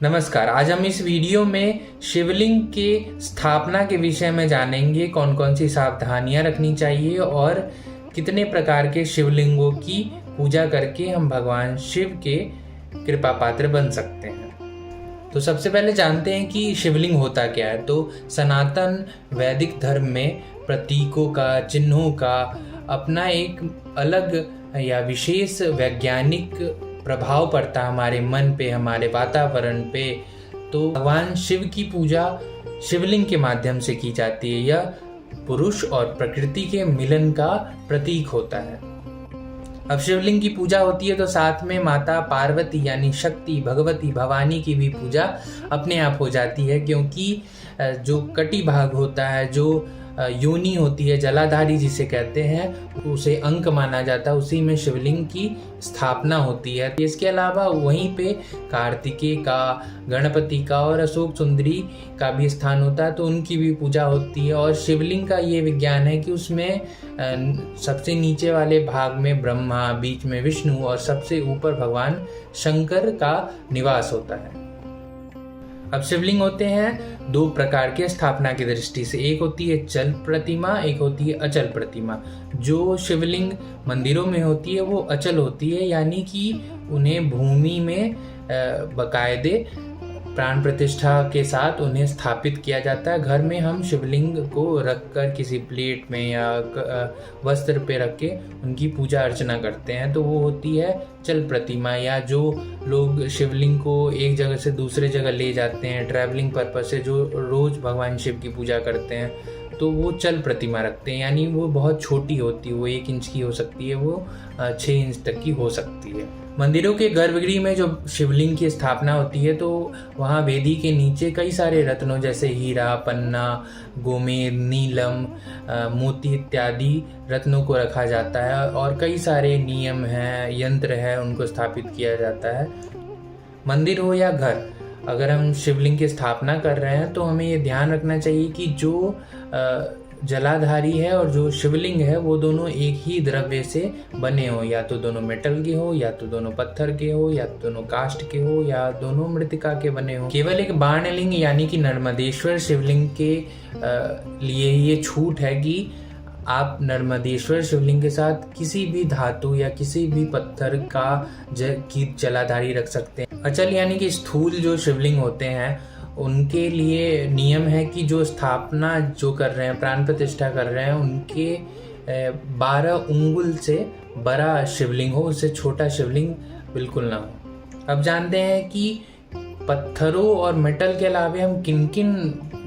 नमस्कार। आज हम इस वीडियो में शिवलिंग के स्थापना के विषय में जानेंगे कौन कौन सी सावधानियां रखनी चाहिए और कितने प्रकार के शिवलिंगों की पूजा करके हम भगवान शिव के कृपा पात्र बन सकते हैं। तो सबसे पहले जानते हैं कि शिवलिंग होता क्या है। तो सनातन वैदिक धर्म में प्रतीकों का, चिन्हों का अपना एक अलग या विशेष वैज्ञानिक प्रभाव पड़ता है हमारे मन पे, हमारे वातावरण पे। तो भगवान शिव की पूजा शिवलिंग के माध्यम से की जाती है। यह पुरुष और प्रकृति के मिलन का प्रतीक होता है। अब शिवलिंग की पूजा होती है तो साथ में माता पार्वती यानी शक्ति, भगवती, भवानी की भी पूजा अपने आप हो जाती है, क्योंकि जो कटी भाग होता है, जो योनि होती है, जलाधारी जिसे कहते हैं, उसे अंक माना जाता है, उसी में शिवलिंग की स्थापना होती है। इसके अलावा वहीं पे कार्तिकेय का, गणपति का और अशोक सुंदरी का भी स्थान होता है, तो उनकी भी पूजा होती है। और शिवलिंग का ये विज्ञान है कि उसमें सबसे नीचे वाले भाग में ब्रह्मा, बीच में विष्णु और सबसे ऊपर भगवान शंकर का निवास होता है। अब शिवलिंग होते हैं दो प्रकार के स्थापना की दृष्टि से। एक होती है चल प्रतिमा, एक होती है अचल प्रतिमा। जो शिवलिंग मंदिरों में होती है वो अचल होती है, यानी कि उन्हें भूमि में बकायदे प्राण प्रतिष्ठा के साथ उन्हें स्थापित किया जाता है। घर में हम शिवलिंग को रखकर किसी प्लेट में या वस्त्र पे रख के उनकी पूजा अर्चना करते हैं, तो वो होती है चल प्रतिमा। या जो लोग शिवलिंग को एक जगह से दूसरे जगह ले जाते हैं ट्रैवलिंग पर्पज से, जो रोज भगवान शिव की पूजा करते हैं, तो वो चल प्रतिमा रखते हैं। यानी वो बहुत छोटी होती है, वो 1 इंच की हो सकती है, वो 6 इंच तक की हो सकती है। मंदिरों के गर्भगृह में जो शिवलिंग की स्थापना होती है तो वहाँ वेदी के नीचे कई सारे रत्नों जैसे हीरा, पन्ना, गोमेद, नीलम, मोती इत्यादि रत्नों को रखा जाता है। और कई सारे नियम हैं, यंत्र है, उनको स्थापित किया जाता है। मंदिर हो या घर, अगर हम शिवलिंग की स्थापना कर रहे हैं तो हमें ये ध्यान रखना चाहिए कि जो जलाधारी है और जो शिवलिंग है वो दोनों एक ही द्रव्य से बने हो, या तो दोनों मेटल के हो, या तो दोनों पत्थर के हो, या तो दोनों काष्ठ के हो, या दोनों मृतिका के बने हो। केवल एक बाणलिंग यानी कि नर्मदेश्वर शिवलिंग के लिए ये छूट है कि आप नर्मदेश्वर शिवलिंग के साथ किसी भी धातु या किसी भी पत्थर की जलाधारी रख सकते हैं। अचल यानी कि स्थूल जो शिवलिंग होते हैं उनके लिए नियम है कि जो स्थापना जो कर रहे हैं, प्राण प्रतिष्ठा कर रहे हैं, उनके 12 उंगुल से बड़ा शिवलिंग हो, उससे छोटा शिवलिंग बिल्कुल ना हो। अब जानते हैं कि पत्थरों और मेटल के अलावा हम किन किन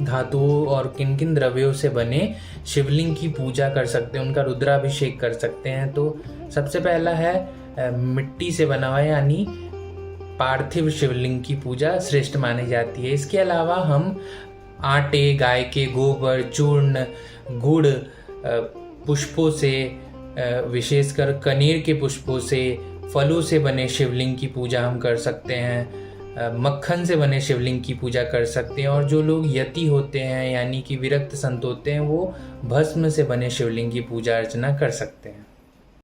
धातुओं और किन किन द्रव्यों से बने शिवलिंग की पूजा कर सकते हैं, उनका रुद्राभिषेक कर सकते हैं। तो सबसे पहला है मिट्टी से बना हुआ, यानी पार्थिव शिवलिंग की पूजा श्रेष्ठ मानी जाती है। इसके अलावा हम आटे, गाय के गोबर, चूर्ण, गुड़, पुष्पों से, विशेषकर कनेर के पुष्पों से, फलों से बने शिवलिंग की पूजा हम कर सकते हैं। मक्खन से बने शिवलिंग की पूजा कर सकते हैं। और जो लोग यति होते हैं यानी कि विरक्त संत होते हैं, वो भस्म से बने शिवलिंग की पूजा अर्चना कर सकते हैं।